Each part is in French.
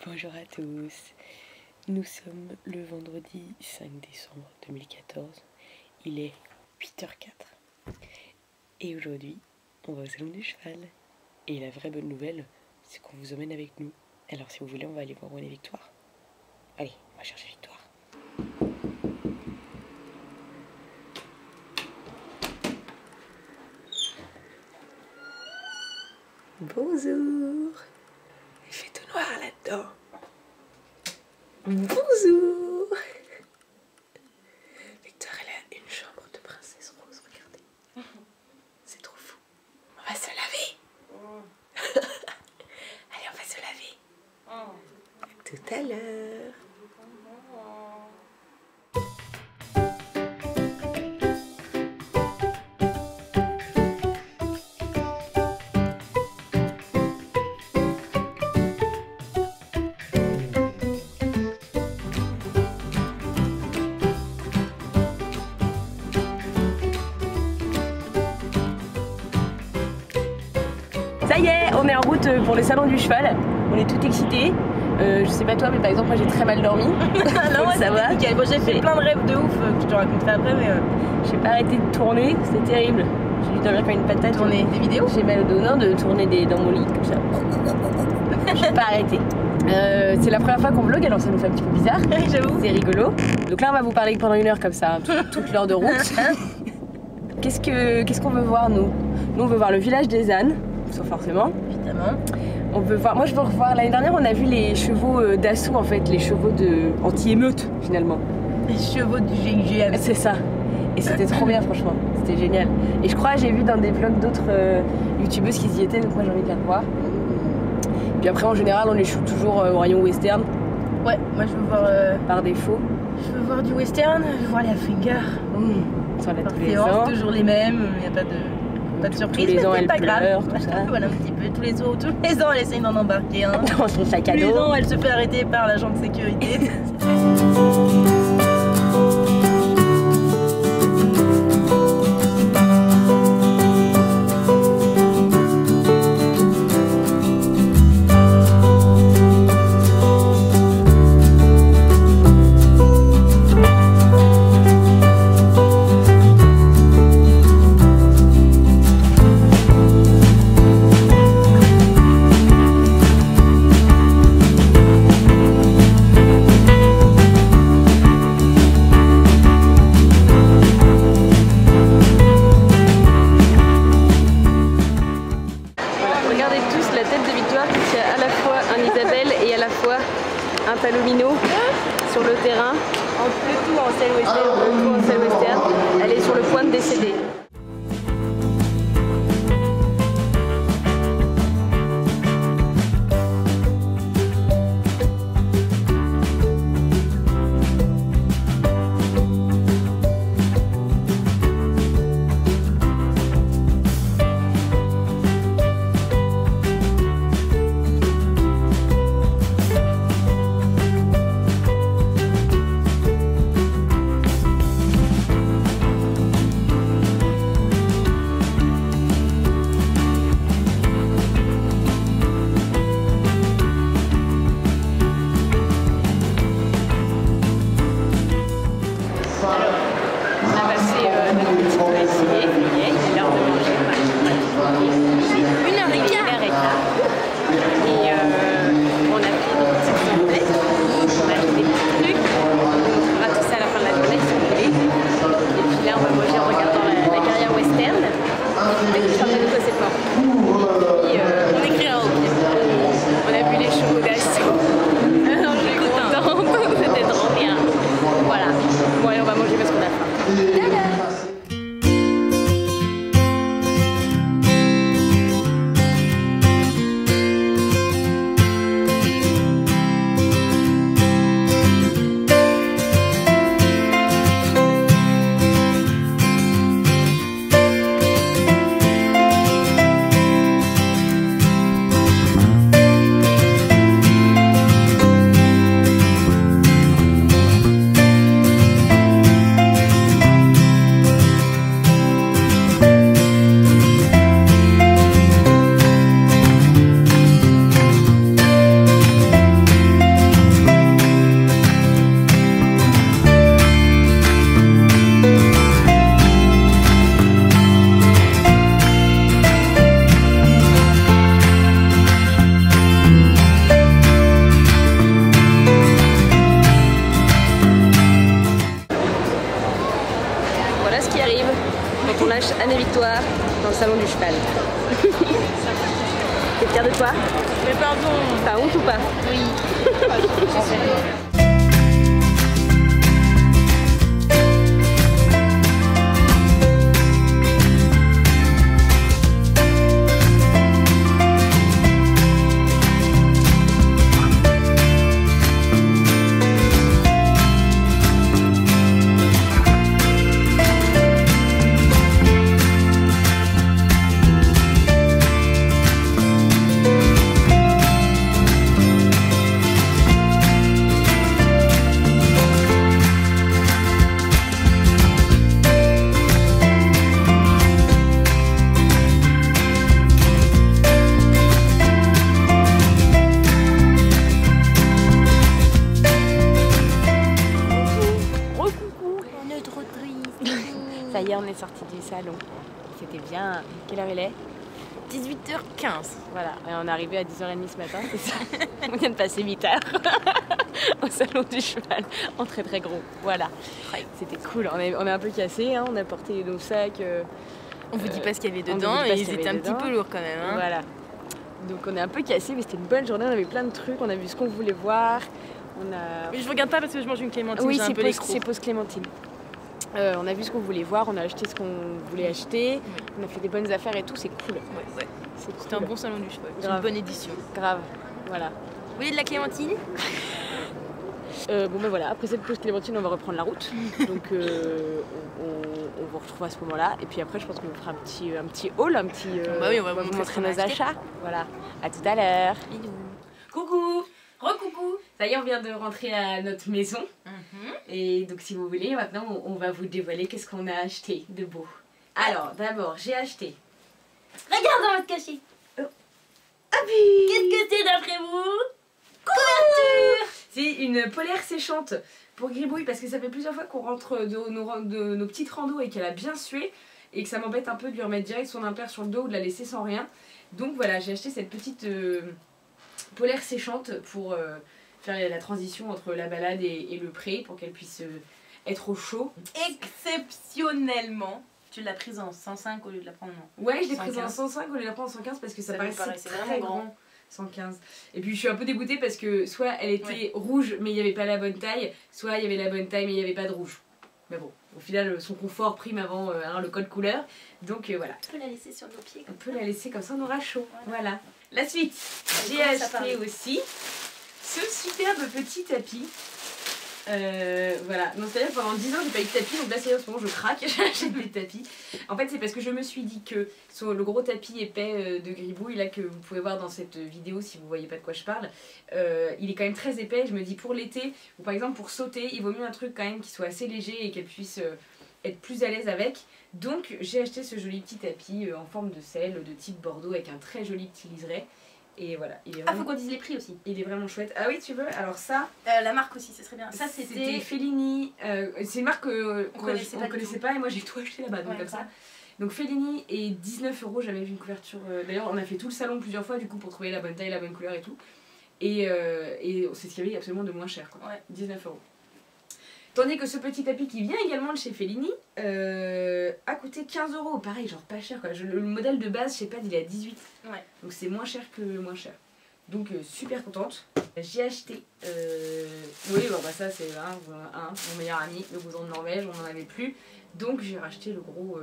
Bonjour à tous, nous sommes le vendredi 5 décembre 2014, il est 8h04 et aujourd'hui on va au salon du cheval et la vraie bonne nouvelle c'est qu'on vous emmène avec nous. Alors si vous voulez on va aller voir où est Victoire. Allez, on va chercher Victoire. Bonjour. Il fait tout noir là-dedans. Bonjour. Victoire, elle a une chambre de princesse rose, regardez. C'est trop fou. On va se laver. Allez, on va se laver. À tout à l'heure. Ça y est, on est en route pour le salon du cheval. On est tout excités. Je sais pas toi, mais par exemple, moi j'ai très mal dormi. Non, ouais, ça va. Bon, j'ai fait plein de rêves de ouf que je te raconterai après, mais j'ai pas arrêté de tourner, c'était terrible. J'ai dû dormir comme une patate. Tourner des vidéos. J'ai mal au dos, non, de tourner dans mon lit comme ça. J'ai pas arrêté. C'est la première fois qu'on vlog, alors ça nous fait un petit peu bizarre. J'avoue. C'est rigolo. Donc là, on va vous parler pendant 1 heure comme ça, toute l'heure de route. Qu'est-ce qu'on veut voir nous? Nous, on veut voir le village des ânes. Forcément. Évidemment. On veut voir. Moi je veux revoir. L'année dernière on a vu les chevaux d'assaut en fait, les chevaux de anti-émeute finalement. Les chevaux du GIGN. C'est ça. Et c'était trop bien franchement. C'était génial. Et je crois j'ai vu dans des vlogs d'autres youtubeuses qui y étaient, donc moi j'ai envie de les revoir. Puis après en général on les shoot toujours au rayon western. Ouais, moi je veux voir. Par défaut. Je veux voir du western, je veux voir les Afringer. Sur la tous les ans. C'est toujours les mêmes, il n'y a pas de. Pas de surprise, tous les ans, mais c'est pas pleure, grave. Tout ça. Voilà un petit peu, tous les ans elle essaye d'en embarquer un. Dans son sac à Tous dos. les ans elle se fait arrêter par l'agent de sécurité. Un palomino sur le terrain, en tout en selle western, elle est sur le point de décéder. des victoires dans le salon du cheval. T'es fière de toi? Mais pardon. T'as honte ou pas? Oui. Ça y est, on est sorti du salon. C'était bien. Quelle heure il est? 18h15. Voilà, et on est arrivé à 10h30 ce matin, c'est ça. On vient de passer 8 heures au salon du cheval, en très très gros. Voilà, c'était cool. On est un peu cassés, hein. On a porté nos sacs. On vous dit pas ce qu'il y avait dedans et ils étaient un petit peu lourds quand même. Hein. Voilà. Donc on est un peu cassés, mais c'était une bonne journée. On avait plein de trucs, on a vu ce qu'on voulait voir. Mais je regarde pas parce que je mange une clémentine. Oui, c'est pause clémentine. On a vu ce qu'on voulait voir, on a acheté ce qu'on voulait acheter, on a fait des bonnes affaires et tout, c'est cool. Ouais. C'était cool. un bon salon du cheval, c'est une bonne édition. Grave, voilà. Vous voulez de la clémentine? Bon ben voilà, après cette pause clémentine, on va reprendre la route. Donc on vous retrouve à ce moment-là. Et puis après, je pense qu'on fera un petit haul, bah oui, on va vous vous montrer nos achats. Voilà, à tout à l'heure. Bisous. Coucou! Recoucou! Ça y est, on vient de rentrer à notre maison. Et donc si vous voulez, maintenant on va vous dévoiler qu'est-ce qu'on a acheté de beau. Alors d'abord, j'ai acheté... Regarde dans votre cachet! Ah oui! Qu'est-ce que c'est d'après vous? Couverture! C'est une polaire séchante pour Gribouille parce que ça fait plusieurs fois qu'on rentre de nos petites randos et qu'elle a bien sué et que ça m'embête un peu de lui remettre direct son impair sur le dos ou de la laisser sans rien. Donc voilà, j'ai acheté cette petite polaire séchante pour faire la transition entre la balade et le pré pour qu'elle puisse être au chaud. Exceptionnellement, tu l'as prise en 105 au lieu de la prendre en... Ouais, je l'ai prise en 105 au lieu de la prendre en 115 parce que ça paraissait très grand. 115. Et puis je suis un peu dégoûtée parce que soit elle était rouge mais il n'y avait pas la bonne taille, soit il y avait la bonne taille mais il n'y avait pas de rouge. Mais bon, au final son confort prime avant le code couleur. Donc voilà. On peut la laisser sur nos pieds. On peut la laisser comme ça, on aura chaud. Voilà. La suite, j'ai acheté aussi ce superbe petit tapis. Voilà, donc c'est-à-dire pendant 10 ans j'ai pas eu de tapis, donc là c'est en ce moment je craque, j'achète des tapis. En fait c'est parce que je me suis dit que sur le gros tapis épais de Gribouille là que vous pouvez voir dans cette vidéo si vous voyez pas de quoi je parle, il est quand même très épais. Je me dis pour l'été ou par exemple pour sauter il vaut mieux un truc quand même qui soit assez léger et qu'elle puisse être plus à l'aise avec. Donc j'ai acheté ce joli petit tapis en forme de selle de type Bordeaux avec un très joli petit liseré. Et voilà, il est vraiment... Ah, faut qu'on dise les prix aussi. Il est vraiment chouette. Ah oui, tu veux? Alors ça... la marque aussi, ce serait bien. Ça, c'était Fellini. C'est une marque qu'on connaissait pas et moi j'ai tout acheté là-bas, donc comme ça. Donc Fellini et 19 €, j'avais vu une couverture. D'ailleurs, on a fait tout le salon plusieurs fois du coup pour trouver la bonne taille, la bonne couleur et tout. Et c'est ce qu'il y avait absolument de moins cher, quoi. Ouais. 19 €. Tandis que ce petit tapis qui vient également de chez Fellini a coûté 15 €. Pareil, genre pas cher quoi. Le modèle de base, je sais pas, il est à 18. Ouais. Donc c'est moins cher que moins cher. Donc super contente. J'ai acheté. Oui, bon, bah ça c'est mon meilleur ami, le blouson de Norvège, on n'en avait plus. Donc j'ai racheté le gros.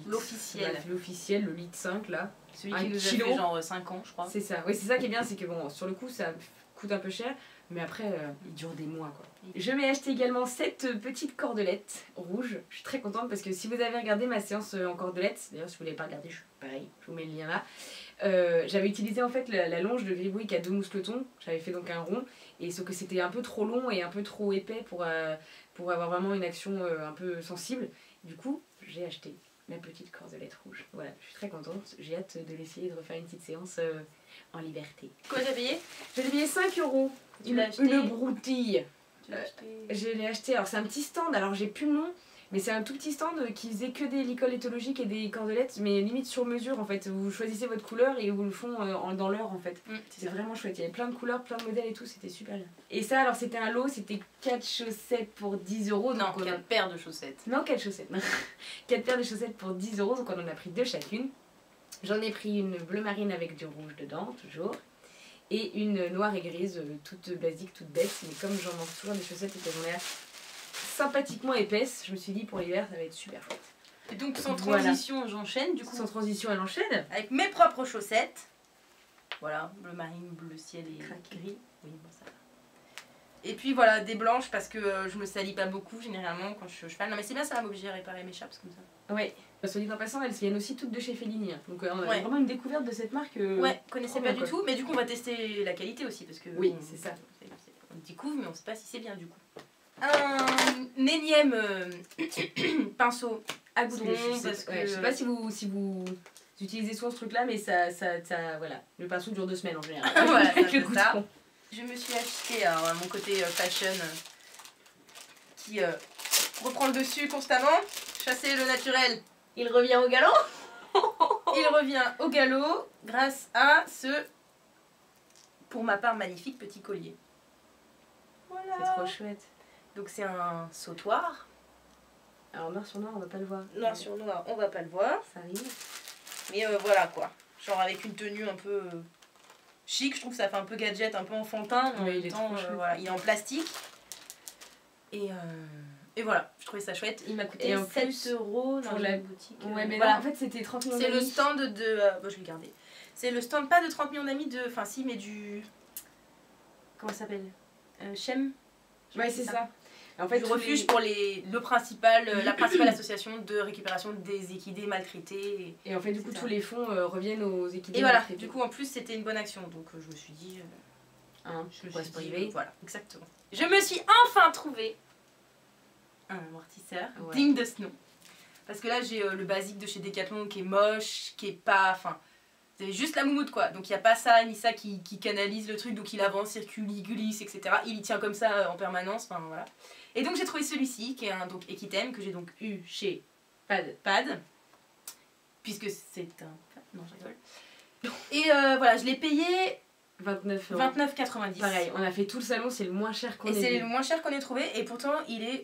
L'officiel. L'officiel, le litre 5 là. Celui qui nous a fait genre 5 ans, je crois. C'est ça. Oui, c'est ça qui est bien, c'est que bon, sur le coup ça coûte un peu cher. Mais après, il dure des mois quoi. Je m'ai acheté également cette petite cordelette rouge. Je suis très contente parce que si vous avez regardé ma séance en cordelette, d'ailleurs si vous ne l'avez pas regardé, pareil, je vous mets le lien là. J'avais utilisé en fait la longe de Gribouille qui a 2 mousquetons. J'avais fait donc un rond, et sauf que c'était un peu trop long et un peu trop épais pour avoir vraiment une action un peu sensible. Du coup, j'ai acheté la petite cordelette rouge. Voilà, je suis très contente. J'ai hâte de l'essayer, de refaire une petite séance en liberté. Quoi j'ai payé? Je l'ai payé 5 €. Une broutille. Tu l'as acheté? Je l'ai acheté. Alors c'est un petit stand. Alors j'ai plus le nom. Mais c'est un tout petit stand qui faisait que des licoles éthologiques et des cordelettes, mais limite sur mesure en fait. Vous choisissez votre couleur et vous le font dans l'heure en fait. C'est vraiment chouette. Il y avait plein de couleurs, plein de modèles et tout, c'était super bien. Et ça, alors c'était un lot, c'était 4 chaussettes pour 10 €. Non, 4 paires de chaussettes. Non, 4 chaussettes. 4 paires de chaussettes pour 10 €, donc on en a pris 2 chacune. J'en ai pris une bleu marine avec du rouge dedans, toujours. Et une noire et grise, toute basique, toute bête. Mais comme j'en manque toujours des chaussettes et qu'elles ont l'air sympathiquement épaisse, je me suis dit pour l'hiver ça va être super chouette. Et donc sans transition j'enchaîne du coup. Sans transition elle enchaîne. Avec mes propres chaussettes. Voilà, bleu marine, bleu ciel et gris. Oui, bon ça va. Et puis voilà, des blanches parce que je me salis pas beaucoup généralement quand je suis au cheval. Non mais c'est bien, ça va m'obliger à réparer mes chapes comme ça. Ouais. Soit dit en passant, elles viennent aussi toutes de chez Fellini. Hein. Donc on a vraiment une découverte de cette marque. Ouais, connaissais pas du tout. Mais du coup on va tester la qualité aussi parce que... Oui, c'est ça. On découvre mais on sait pas si c'est bien du coup. Un énième pinceau à goudron parce que... je sais pas si vous utilisez souvent ce truc là mais ça voilà, le pinceau dure 2 semaines en général. Voilà, avec le goudron. Je me suis acheté alors, mon côté fashion qui reprend le dessus constamment. Chasser le naturel, il revient au galop. Il revient au galop grâce à ce, pour ma part, magnifique petit collier. Voilà. C'est trop chouette. Donc c'est un sautoir. Alors noir sur noir on va pas le voir. Noir sur noir on va pas le voir. Ça arrive. Mais voilà quoi. Genre avec une tenue un peu chic, je trouve que ça fait un peu gadget, un peu enfantin. Mais en même temps, voilà, il est en plastique. Et voilà, je trouvais ça chouette. Il m'a coûté 7 € dans la boutique. Ouais mais là en fait c'était 30 millions d'amis. C'est le stand de... bon je vais le garder. C'est le stand pas de 30 millions d'amis de... Enfin si mais du... Comment ça s'appelle Chem. Ouais c'est ça. En fait, du refuge pour la principale association de récupération des équidés maltraités. Et en fait, du coup, tous les fonds reviennent aux équidés maltraités. Et voilà, du coup, en plus, c'était une bonne action. Donc, je me suis dit... je me suis dit, voilà, exactement. Je me suis enfin trouvé un amortisseur digne de ce nom. Parce que là, j'ai le basique de chez Decathlon qui est moche, qui est pas... Enfin, c'est juste la moumoute quoi, donc il n'y a pas ça ni ça qui canalise le truc, donc il avance, circule, il glisse, etc. Il y tient comme ça en permanence, enfin voilà. Et donc j'ai trouvé celui-ci qui est un donc Equitem que j'ai donc eu chez Pad, puisque c'est un... Non, je rigole. Et voilà, je l'ai payé 29,90 €. Pareil, on a fait tout le salon, c'est le moins cher qu'on ait. Et c'est le moins cher qu'on ait trouvé, et pourtant il est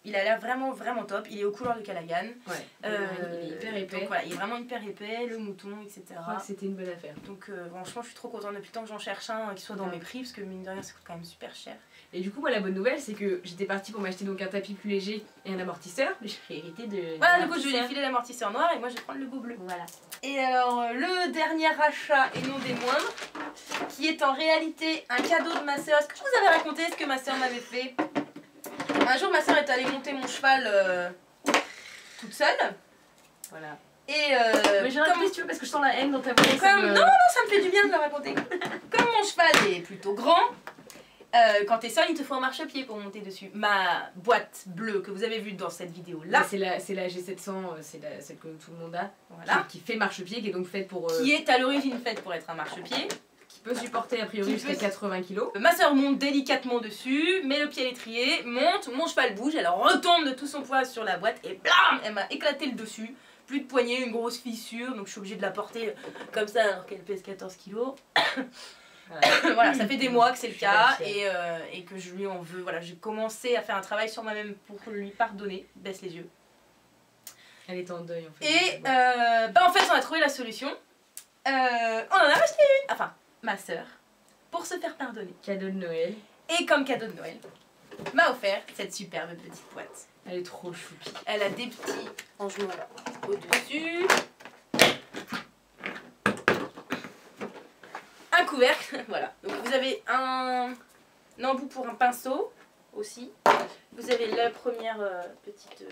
il a l'air vraiment vraiment top. Il est aux couleurs de Callaghan. Ouais. Il est hyper épais. Donc voilà, il est vraiment hyper épais, le mouton, etc. Je crois que c'était une bonne affaire. Donc franchement, je suis trop contente depuis le temps que j'en cherche un qui soit dans mes prix, parce que mine de rien, ça coûte quand même super cher. Et du coup, moi, la bonne nouvelle, c'est que j'étais partie pour m'acheter donc un tapis plus léger et un amortisseur, mais j'ai hérité de. Voilà, du coup, je vais lui filer l'amortisseur noir et moi, je vais prendre le beau bleu. Voilà. Et alors, le dernier achat, et non des moindres, qui est en réalité un cadeau de ma soeur. Est-ce que je vous avais raconté ce que ma soeur m'avait fait? Un jour, ma soeur est allée monter mon cheval toute seule. Voilà. Et mais j'ai raconté si tu veux parce que je sens la haine dans ta voix. Non, ça me fait du bien de le raconter. Comme mon cheval est plutôt grand, quand t'es seul, il te faut un marchepied pour monter dessus. Ma boîte bleue que vous avez vue dans cette vidéo là, c'est la G700, c'est celle que tout le monde a, voilà, qui fait marchepied, qui est donc faite pour. Qui est à l'origine faite pour être un marchepied. Qui peut supporter a priori jusqu'à 80 kg. Ma soeur monte délicatement dessus, met le pied à l'étrier, monte, mon cheval bouge, elle retombe de tout son poids sur la boîte et blam, elle m'a éclaté le dessus. Plus de poignée, une grosse fissure, donc je suis obligée de la porter comme ça alors qu'elle pèse 14 kg. Voilà, ça fait des mois que c'est le cas et que je lui en veux. Voilà, j'ai commencé à faire un travail sur moi-même pour lui pardonner. Baisse les yeux. Elle est en deuil en fait. Et en fait, on a trouvé la solution. On en a acheté une. Enfin, ma soeur, pour se faire pardonner. Cadeau de Noël. Et comme cadeau de Noël, m'a offert cette superbe petite boîte. Elle est trop choupi. Elle a des petits rangements au-dessus. Un couvercle, voilà. Donc vous avez un embout pour un pinceau aussi. Vous avez la première petite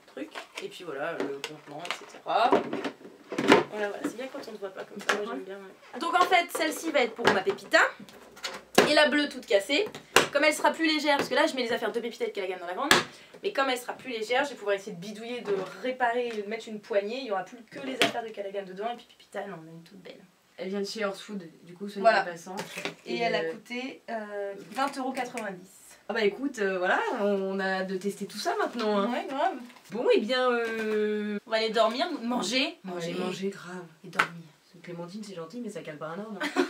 truc. Et puis voilà, le contenant, etc. Voilà, c'est bien quand on ne voit pas comme ça, moi j'aime bien. Ouais. Donc en fait, celle-ci va être pour ma Pépita. Et la bleue toute cassée. Comme elle sera plus légère, parce que là je mets les affaires de Pépita et de Callaghan dans la grande. Mais comme elle sera plus légère, je vais pouvoir essayer de bidouiller, de réparer, de mettre une poignée. Il n'y aura plus que les affaires de Callaghan dedans. Et puis Pépita, elle en a une toute belle. Elle vient de chez Horse Food, du coup, soyez voilà. passant. Et elle a coûté 20,90 €. Ah bah écoute, voilà, on a hâte de tester tout ça maintenant. Hein. Ouais, grave. Bon, et bien... On va aller dormir, manger. On va aller manger, grave. Et dormir. Clémentine, c'est gentil, mais ça cale pas un ordre. Hein.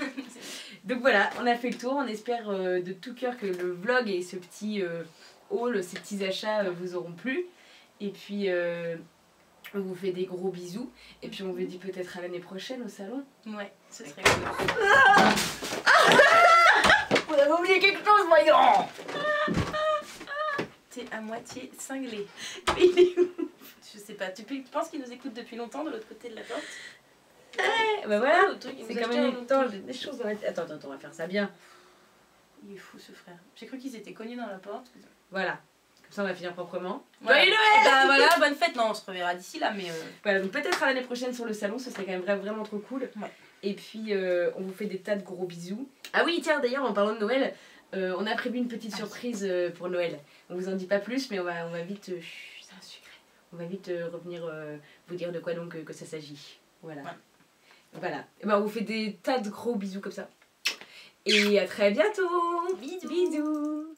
Donc voilà, on a fait le tour. On espère de tout cœur que le vlog et ce petit haul, ces petits achats vous auront plu. Et puis, on vous fait des gros bisous. Et puis, on vous dit peut-être à l'année prochaine au salon. Ouais, ce serait cool. On avait oublié quelque chose, voyons. T'es à moitié cinglé. Il est où? Je sais pas, tu penses qu'il nous écoute depuis longtemps de l'autre côté de la porte? Bah voilà, c'est c'est quand même une temps, j'ai des choses dans la tête. Attends, on va faire ça bien. Il est fou ce frère. J'ai cru qu'ils étaient connus dans la porte. Voilà, comme ça on va finir proprement. Voilà. Joyeux Noël. Bah voilà, bonne fête. Non, on se reverra d'ici là, mais... Voilà, donc peut-être à l'année prochaine sur le salon, ce serait quand même vraiment trop cool. Ouais. Et puis on vous fait des tas de gros bisous. Ah oui, tiens, d'ailleurs, en parlant de Noël, on a prévu une petite surprise pour Noël. On vous en dit pas plus, mais on va vite... c'est un secret. On va vite revenir vous dire de quoi donc que ça s'agit. Voilà. Ouais. Voilà. Et ben, on vous fait des tas de gros bisous comme ça. Et à très bientôt. Bisous. Bisous.